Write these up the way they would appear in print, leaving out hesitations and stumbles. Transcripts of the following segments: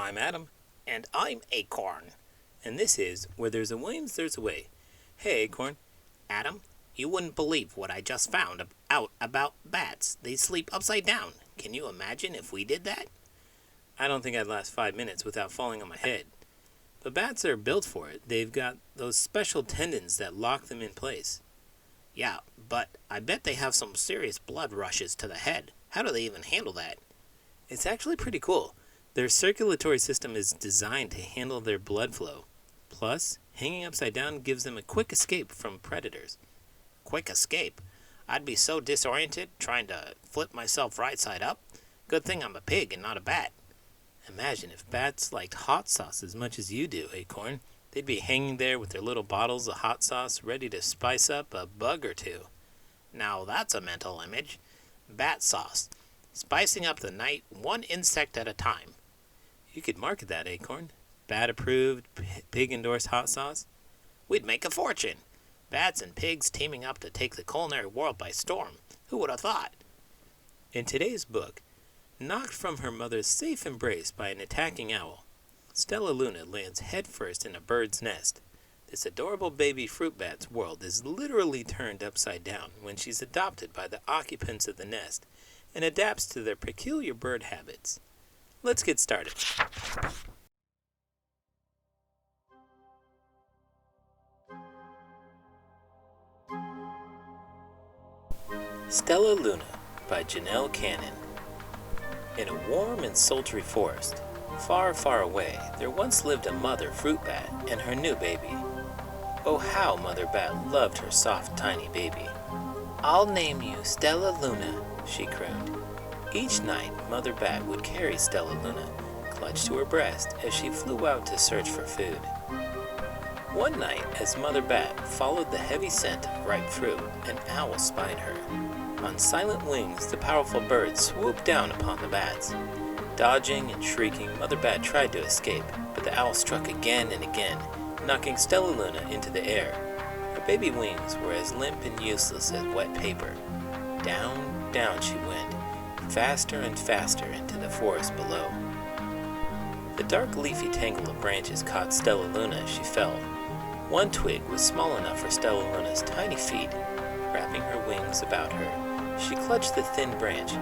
I'm Adam. And I'm Acorn. And this is Where There's a Williams, There's a Way. Hey, Acorn. Adam, you wouldn't believe what I just found out about bats. They sleep upside down. Can you imagine if we did that? I don't think I'd last 5 minutes without falling on my head. But bats are built for it. They've got those special tendons that lock them in place. Yeah, but I bet they have some serious blood rushes to the head. How do they even handle that? It's actually pretty cool. Their circulatory system is designed to handle their blood flow. Plus, hanging upside down gives them a quick escape from predators. Quick escape? I'd be so disoriented trying to flip myself right side up. Good thing I'm a pig and not a bat. Imagine if bats liked hot sauce as much as you do, Acorn. They'd be hanging there with their little bottles of hot sauce ready to spice up a bug or two. Now that's a mental image. Bat sauce. Spicing up the night, one insect at a time. You could market that, Acorn. Bat-approved, pig-endorsed hot sauce. We'd make a fortune. Bats and pigs teaming up to take the culinary world by storm. Who would have thought? In today's book, knocked from her mother's safe embrace by an attacking owl, Stellaluna lands headfirst in a bird's nest. This adorable baby fruit bat's world is literally turned upside down when she's adopted by the occupants of the nest and adapts to their peculiar bird habits. Let's get started. Stellaluna by Janell Cannon. In a warm and sultry forest, far, far away, there once lived a mother fruit bat and her new baby. Oh, how Mother Bat loved her soft, tiny baby. "I'll name you Stellaluna," she crooned. Each night, Mother Bat would carry Stellaluna, clutched to her breast, as she flew out to search for food. One night, as Mother Bat followed the heavy scent of ripe fruit, an owl spied her. On silent wings, the powerful bird swooped down upon the bats. Dodging and shrieking, Mother Bat tried to escape, but the owl struck again and again, knocking Stellaluna into the air. Her baby wings were as limp and useless as wet paper. Down, down she went, faster and faster into the forest below. The dark leafy tangle of branches caught Stellaluna as she fell. One twig was small enough for Stellaluna's tiny feet. Wrapping her wings about her, she clutched the thin branch,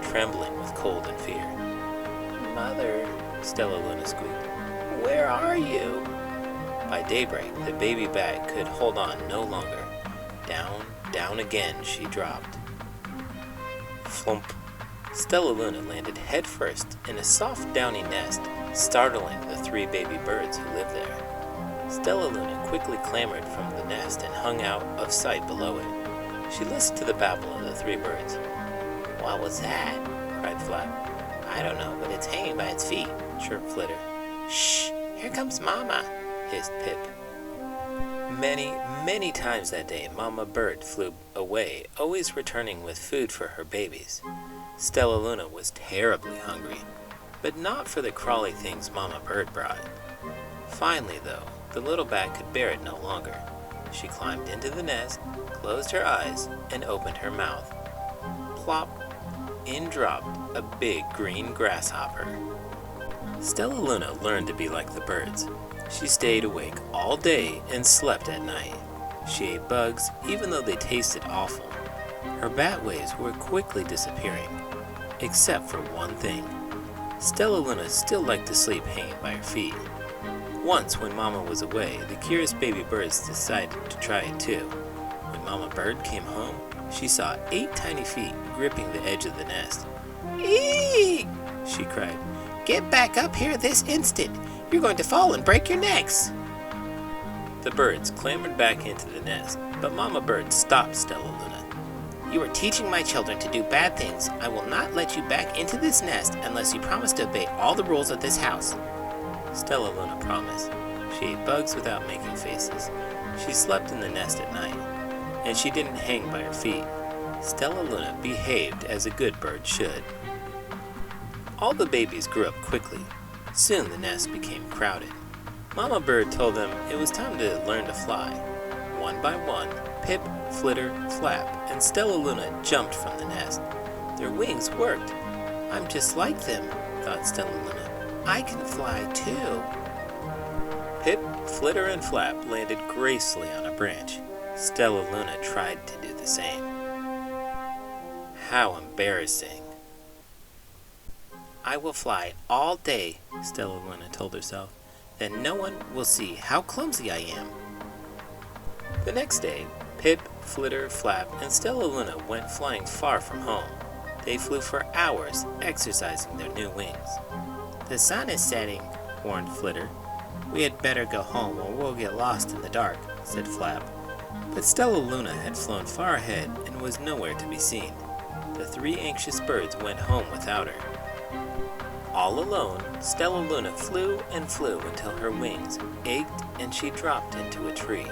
trembling with cold and fear. "Mother," Stellaluna squeaked, "where are you?" By daybreak, the baby bat could hold on no longer. Down, down again she dropped. Flump! Stellaluna landed headfirst in a soft, downy nest, startling the 3 baby birds who lived there. Stellaluna quickly clambered from the nest and hung out of sight below it. She listened to the babble of the 3 birds. "What was that?" cried Flap. "I don't know, but it's hanging by its feet," chirped Flitter. "Shh! Here comes Mama!" hissed Pip. Many, many times that day, Mama Bird flew away, always returning with food for her babies. Stellaluna was terribly hungry, but not for the crawly things Mama Bird brought. Finally, though, the little bat could bear it no longer. She climbed into the nest, closed her eyes, and opened her mouth. Plop! In dropped a big green grasshopper. Stellaluna learned to be like the birds. She stayed awake all day and slept at night. She ate bugs even though they tasted awful. Her bat ways were quickly disappearing, except for one thing. Stellaluna still liked to sleep hanging by her feet. Once, when Mama was away, the curious baby birds decided to try it too. When Mama Bird came home, she saw 8 tiny feet gripping the edge of the nest. "Eek!" she cried. "Get back up here this instant! You're going to fall and break your necks!" The birds clambered back into the nest, but Mama Bird stopped Stellaluna. "You are teaching my children to do bad things. I will not let you back into this nest unless you promise to obey all the rules of this house." Stellaluna promised. She ate bugs without making faces. She slept in the nest at night, and she didn't hang by her feet. Stellaluna behaved as a good bird should. All the babies grew up quickly. Soon the nest became crowded. Mama Bird told them it was time to learn to fly. One by one, Pip, Flitter, Flap, and Stellaluna jumped from the nest. Their wings worked. "I'm just like them," thought Stellaluna. I can fly too. Pip, Flitter, and Flap landed gracefully on a branch. Stellaluna tried to do the same. How embarrassing. I will fly all day, Stellaluna told herself. Then no one will see how clumsy I am. The next day, Pip, Flitter, Flap, and Stellaluna went flying far from home. They flew for hours, exercising their new wings. The sun is setting, warned Flitter. We had better go home or we'll get lost in the dark, said Flap. But Stellaluna had flown far ahead and was nowhere to be seen. The three anxious birds went home without her. All alone, Stellaluna flew and flew until her wings ached and she dropped into a tree.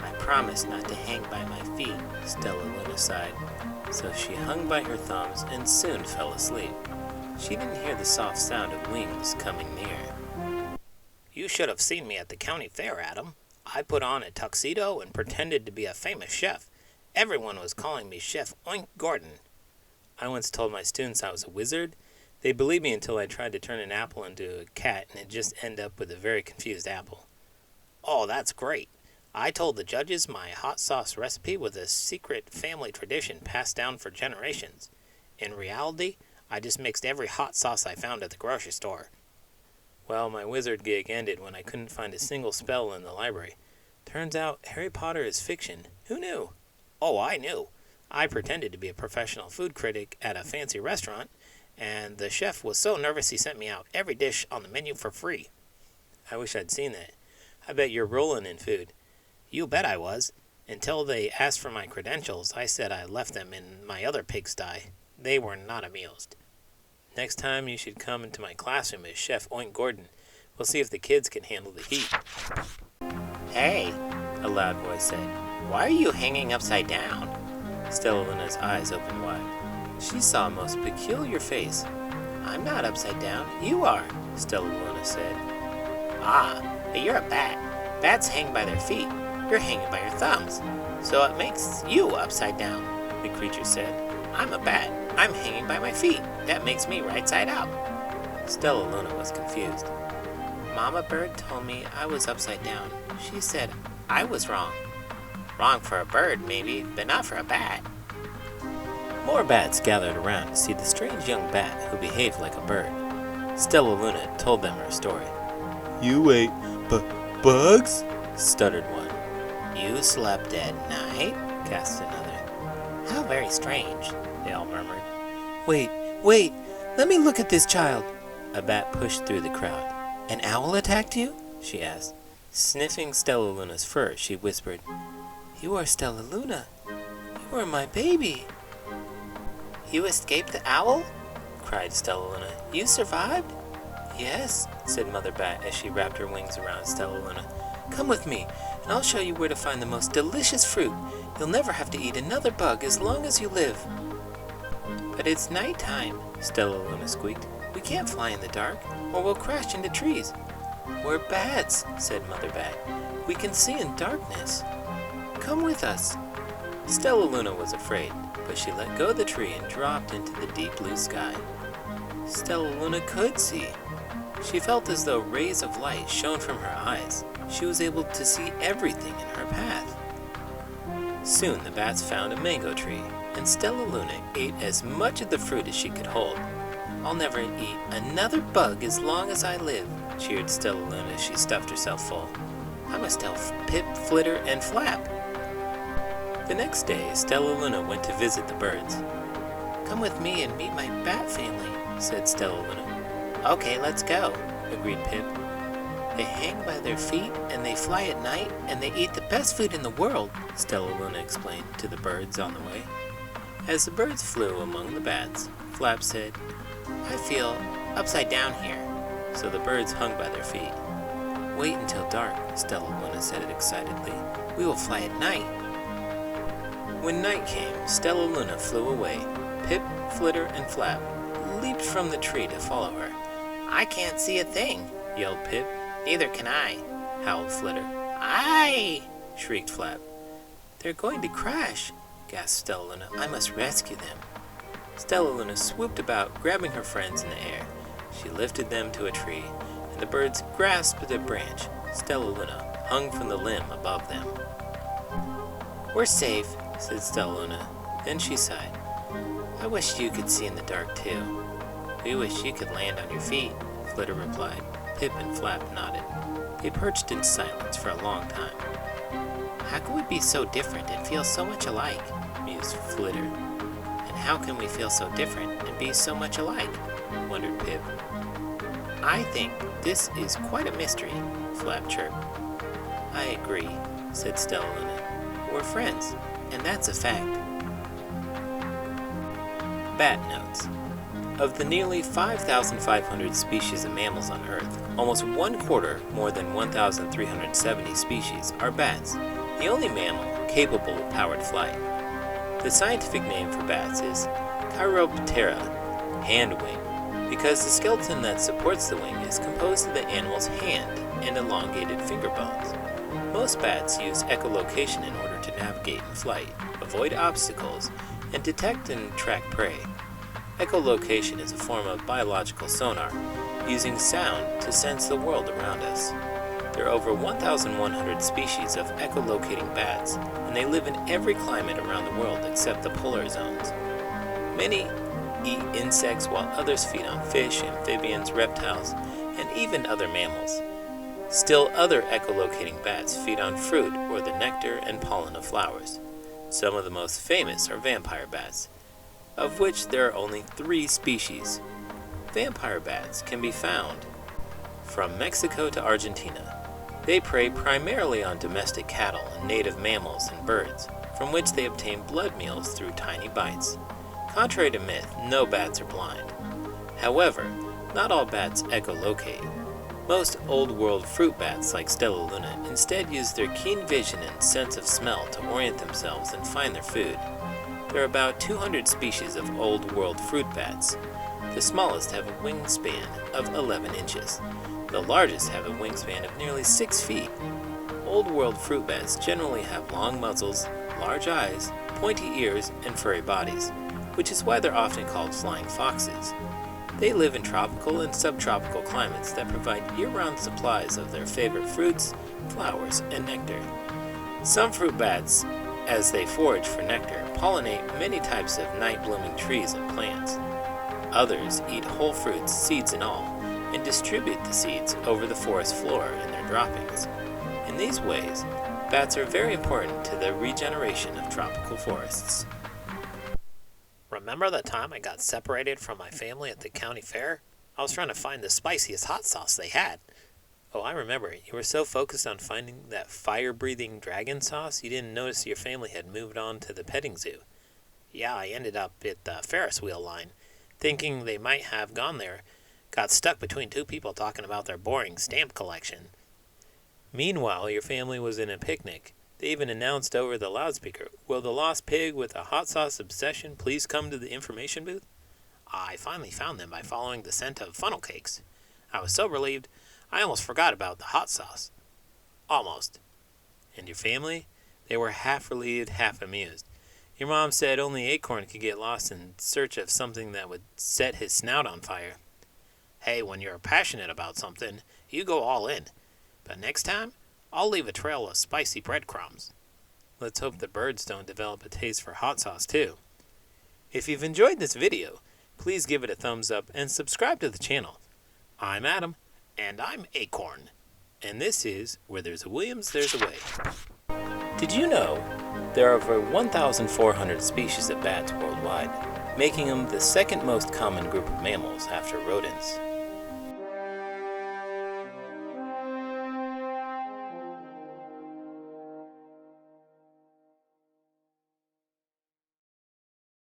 I promised not to hang by my feet, Stellaluna sighed. So she hung by her thumbs and soon fell asleep. She didn't hear the soft sound of wings coming near. You should have seen me at the county fair, Adam. I put on a tuxedo and pretended to be a famous chef. Everyone was calling me Chef Oink Gordon. I once told my students I was a wizard. They believed me until I tried to turn an apple into a cat and it just ended up with a very confused apple. Oh, that's great. I told the judges my hot sauce recipe was a secret family tradition passed down for generations. In reality, I just mixed every hot sauce I found at the grocery store. Well, my wizard gig ended when I couldn't find a single spell in the library. Turns out Harry Potter is fiction. Who knew? Oh, I knew. I pretended to be a professional food critic at a fancy restaurant, and the chef was so nervous he sent me out every dish on the menu for free. I wish I'd seen that. I bet you're rolling in food. You bet I was. Until they asked for my credentials, I said I left them in my other pigsty. They were not amused. Next time you should come into my classroom as Chef Oink Gordon. We'll see if the kids can handle the heat. Hey, a loud voice said. Why are you hanging upside down? Stellaluna's eyes opened wide. She saw a most peculiar face. I'm not upside down. You are, Stellaluna said. Ah, but you're a bat. Bats hang by their feet. You're hanging by your thumbs. So it makes you upside down, the creature said. I'm a bat. I'm hanging by my feet. That makes me right side out. Stellaluna was confused. Mama Bird told me I was upside down. She said I was wrong. Wrong for a bird, maybe, but not for a bat. More bats gathered around to see the strange young bat who behaved like a bird. Stellaluna told them her story. You ate bugs? Stuttered one. You slept at night? Gasped another. How very strange, they all murmured. Wait, let me look at this child. A bat pushed through the crowd. An owl attacked you? She asked. Sniffing Stellaluna's fur, she whispered, You are Stellaluna. You are my baby. You escaped the owl? Cried Stellaluna. You survived? Yes, said Mother Bat as she wrapped her wings around Stellaluna. Come with me, and I'll show you where to find the most delicious fruit. You'll never have to eat another bug as long as you live. But it's nighttime, Stellaluna squeaked. We can't fly in the dark, or we'll crash into trees. We're bats, said Mother Bat. We can see in darkness. Come with us. Stellaluna was afraid, but she let go of the tree and dropped into the deep blue sky. Stellaluna could see. She felt as though rays of light shone from her eyes. She was able to see everything in her path. Soon the bats found a mango tree, and Stellaluna ate as much of the fruit as she could hold. I'll never eat another bug as long as I live, cheered Stellaluna as she stuffed herself full. I must tell Pip, Flitter, and Flap. The next day, Stellaluna went to visit the birds. Come with me and meet my bat family, said Stellaluna. Okay, let's go, agreed Pip. They hang by their feet, and they fly at night, and they eat the best food in the world, Stellaluna explained to the birds on the way. As the birds flew among the bats, Flap said, I feel upside down here. So the birds hung by their feet. Wait until dark, Stellaluna said excitedly. We will fly at night. When night came, Stellaluna flew away. Pip, Flitter, and Flap leaped from the tree to follow her. I can't see a thing, yelled Pip. Neither can I, howled Flitter. Aye, shrieked Flap. They're going to crash, gasped Stellaluna. I must rescue them. Stellaluna swooped about, grabbing her friends in the air. She lifted them to a tree, and the birds grasped a branch. Stellaluna hung from the limb above them. "We're safe," said Stellaluna. Then she sighed. "I wish you could see in the dark too." "We wish you could land on your feet," Flitter replied. Pip and Flap nodded. They perched in silence for a long time. "How can we be so different and feel so much alike?" mused Flitter. "And how can we feel so different and be so much alike?" wondered Pip. "I think this is quite a mystery," Flap chirped. "I agree," said Stellaluna. "We're friends, and that's a fact." Bat notes. Of the nearly 5,500 species of mammals on Earth, almost 1/4, more than 1,370 species, are bats, the only mammal capable of powered flight. The scientific name for bats is Chiroptera, hand wing, because the skeleton that supports the wing is composed of the animal's hand and elongated finger bones. Most bats use echolocation in order to navigate in flight, avoid obstacles, and detect and track prey. Echolocation is a form of biological sonar, using sound to sense the world around us. There are over 1,100 species of echolocating bats, and they live in every climate around the world except the polar zones. Many eat insects while others feed on fish, amphibians, reptiles, and even other mammals. Still other echolocating bats feed on fruit or the nectar and pollen of flowers. Some of the most famous are vampire bats, of which there are only 3 species. Vampire bats can be found from Mexico to Argentina. They prey primarily on domestic cattle and native mammals and birds, from which they obtain blood meals through tiny bites. Contrary to myth, no bats are blind. However, not all bats echolocate. Most Old World fruit bats, like Stellaluna, instead use their keen vision and sense of smell to orient themselves and find their food. There are about 200 species of Old World fruit bats. The smallest have a wingspan of 11 inches. The largest have a wingspan of nearly 6 feet. Old World fruit bats generally have long muzzles, large eyes, pointy ears, and furry bodies, which is why they're often called flying foxes. They live in tropical and subtropical climates that provide year-round supplies of their favorite fruits, flowers, and nectar. Some fruit bats, as they forage for nectar, pollinate many types of night-blooming trees and plants. Others eat whole fruits, seeds and all, and distribute the seeds over the forest floor in their droppings. In these ways, bats are very important to the regeneration of tropical forests. "Remember the time I got separated from my family at the county fair? I was trying to find the spiciest hot sauce they had." Oh, I remember. You were so focused on finding that fire-breathing dragon sauce, you didn't notice your family had moved on to the petting zoo. "Yeah, I ended up at the Ferris wheel line, thinking they might have gone there. Got stuck between 2 people talking about their boring stamp collection." Meanwhile, your family was in a picnic. They even announced over the loudspeaker, "Will the lost pig with a hot sauce obsession please come to the information booth?" I finally found them by following the scent of funnel cakes. I was so relieved, I almost forgot about the hot sauce. Almost. And your family? They were half relieved, half amused. Your mom said only Acorn could get lost in search of something that would set his snout on fire. Hey, when you're passionate about something, you go all in. But next time, I'll leave a trail of spicy breadcrumbs. Let's hope the birds don't develop a taste for hot sauce too. If you've enjoyed this video, please give it a thumbs up and subscribe to the channel. I'm Adam. And I'm Acorn. And this is Where There's a Williams, There's a Way. Did you know there are over 1,400 species of bats worldwide, making them the second most common group of mammals after rodents?